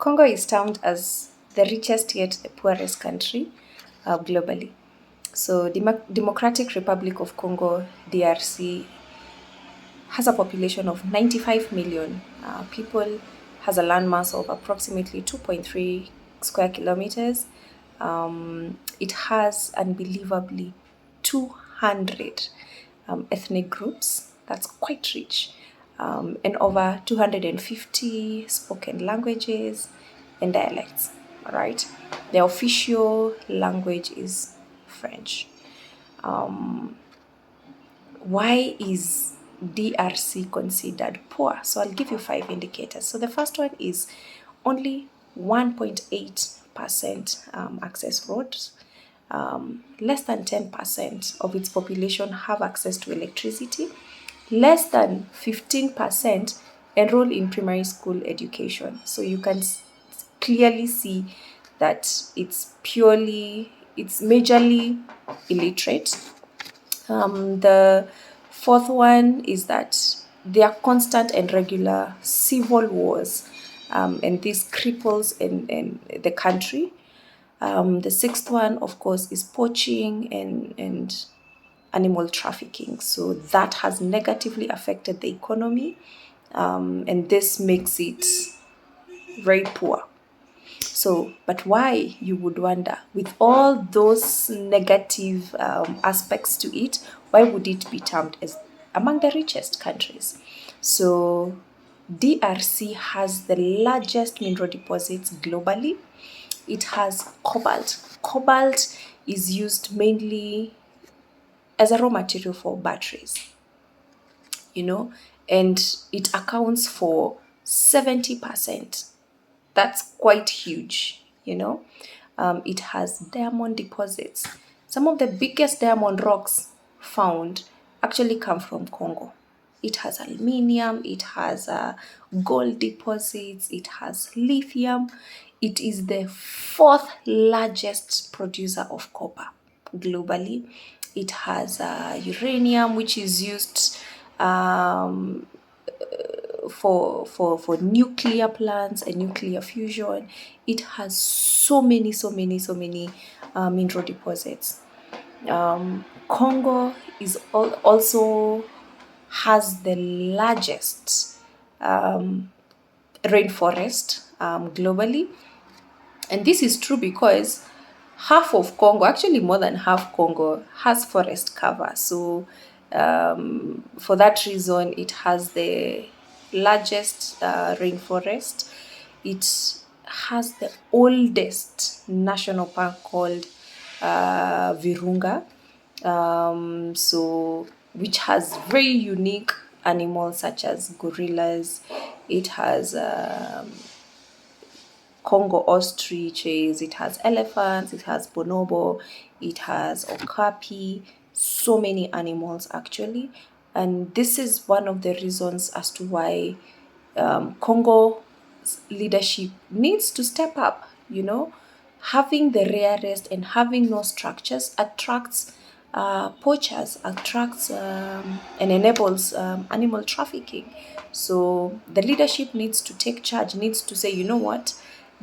Congo is termed as the richest yet the poorest country globally. So, Democratic Republic of Congo (DRC) has a population of 95 million people, has a landmass of approximately 2.3 square kilometers. It has unbelievably 200 ethnic groups. That's quite rich. And over 250 spoken languages and dialects. All right. The official language is French. Why is DRC considered poor? So I'll give you 5 indicators. So the first one is only 1.8% access roads. Less than 10% of its population have access to electricity. Less than 15% enroll in primary school education. So you can clearly see that it's majorly illiterate. The fourth one is that there are constant and regular civil wars, and this cripples in the country. The sixth one, of course, is poaching and animal trafficking. So that has negatively affected the economy, and this makes it very poor. So, but why, you would wonder, with all those negative aspects to it, why would it be termed as among the richest countries? So, DRC has the largest mineral deposits globally. It has cobalt. Cobalt is used mainly as a raw material for batteries, and it accounts for 70%. That's quite huge. It has diamond deposits. Some of the biggest diamond rocks found actually come from Congo. It has aluminium, it has gold deposits, it has lithium. It is the fourth largest producer of copper globally. It has uranium, which is used for nuclear plants and nuclear fusion. It has so many mineral deposits. Congo is also has the largest rainforest globally, and this is true because half of Congo, actually more than half Congo, has forest cover. So for that reason, it has the largest rainforest. It has the oldest national park called Virunga, so which has very unique animals such as gorillas. It has Congo ostriches, it has elephants, it has bonobo, it has okapi, so many animals actually. And this is one of the reasons as to why Congo leadership needs to step up. Having the rarest and having no structures attracts poachers, attracts and enables animal trafficking. So the leadership needs to take charge, needs to say, you know what,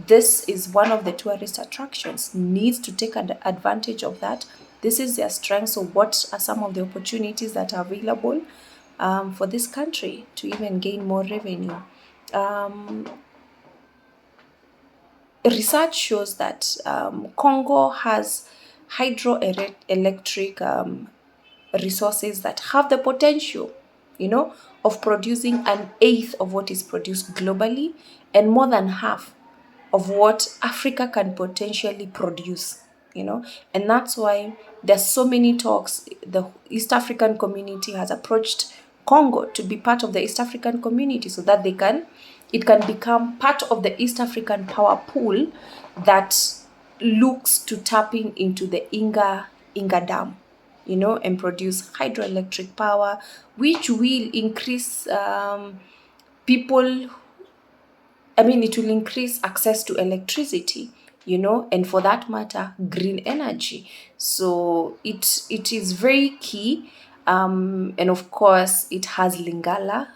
this is one of the tourist attractions, needs to take advantage of that. This is their strength. So what are some of the opportunities that are available for this country to even gain more revenue? Research shows that Congo has hydroelectric resources that have the potential, of producing an eighth of what is produced globally and more than half of what Africa can potentially produce. And that's why there's so many talks. The East African community has approached Congo to be part of the East African community so that it can become part of the East African power pool that looks to tapping into the Inga Dam, and produce hydroelectric power, which will increase people. It will increase access to electricity, and for that matter, green energy. So it is very key. And of course, it has Lingala,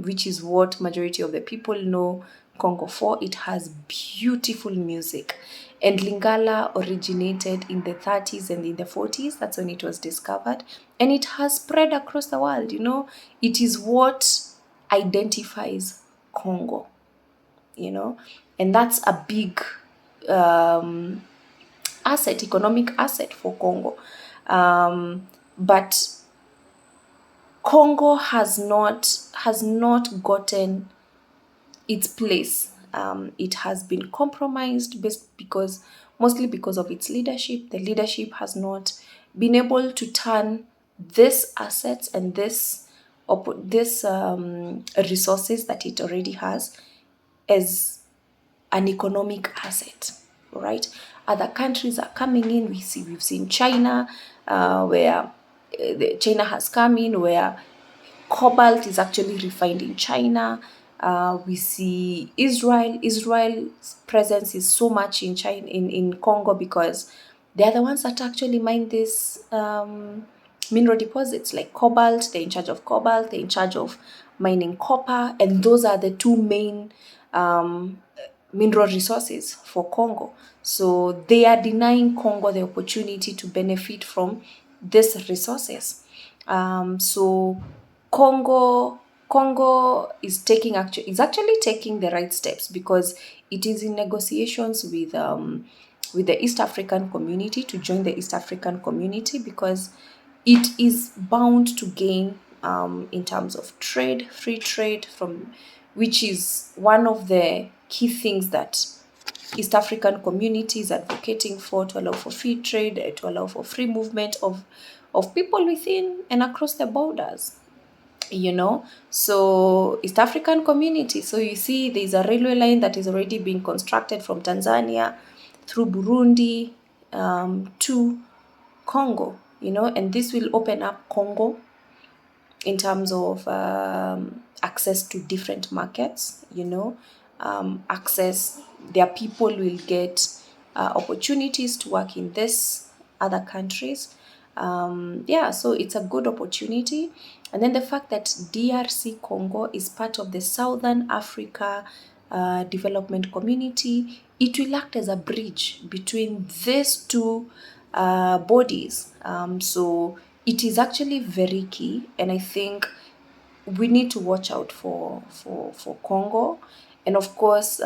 which is what majority of the people know Congo 4. It has beautiful music. And Lingala originated in the 30s and in the 40s. That's when it was discovered. And it has spread across the world. You know, it is what identifies Congo, you know, and that's a big asset, economic asset for Congo. But Congo has not gotten its place. It has been compromised mostly because of its leadership. The leadership has not been able to turn this assets and this resources that it already has as an economic asset, right? Other countries are coming in. We've seen China, where China has come in, where cobalt is actually refined in China. We see Israel. Israel's presence is so much in China, in Congo, because they're the ones that actually mine these mineral deposits like cobalt. They're in charge of cobalt. They're in charge of mining copper, and those are the two main mineral resources for Congo. So they are denying Congo the opportunity to benefit from these resources. So Congo is actually taking the right steps, because it is in negotiations with the East African community to join the East African community, because it is bound to gain in terms of trade, free trade, which is one of the key things that East African community is advocating for, to allow for free trade, to allow for free movement of people within and across the borders. You know, so East African community. So you see, there's a railway line that is already being constructed from Tanzania through Burundi to Congo, you know, and this will open up Congo in terms of access to different markets, you know, their people will get opportunities to work in this other countries. Yeah, so it's a good opportunity. And then the fact that DRC Congo is part of the Southern Africa Development Community, it will act as a bridge between these two bodies. So it is actually very key, and I think we need to watch out for Congo. And of course,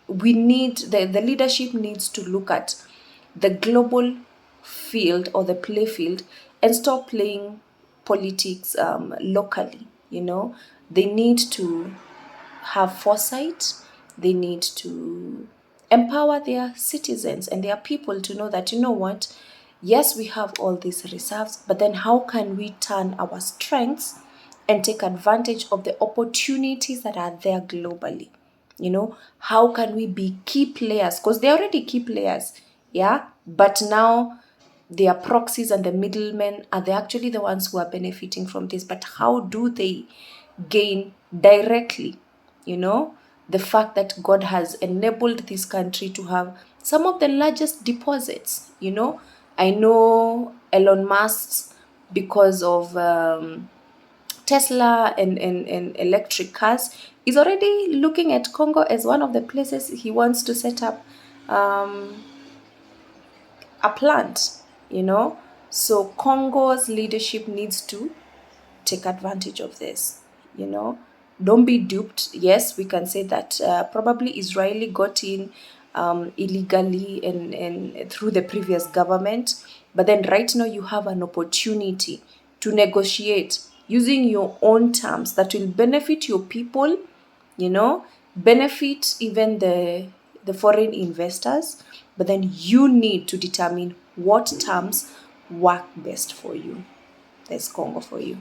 we need the leadership needs to look at the global field or the play field and stop playing politics locally. You know, they need to have foresight. They need to empower their citizens and their people to know that, you know what, yes, we have all these reserves, but then how can we turn our strengths and take advantage of the opportunities that are there globally? You know, how can we be key players? Because they're already key players, yeah? But now their proxies and the middlemen are they actually the ones who are benefiting from this. But how do they gain directly? You know, the fact that God has enabled this country to have some of the largest deposits. You know, I know Elon Musk's, because of Tesla and electric cars, is already looking at Congo as one of the places he wants to set up a plant, you know. So Congo's leadership needs to take advantage of this, you know. Don't be duped. Yes, we can say that probably Israeli got in illegally and through the previous government, but then right now you have an opportunity to negotiate using your own terms that will benefit your people, you know, benefit even the foreign investors, but then you need to determine what terms work best for you. There's Congo for you.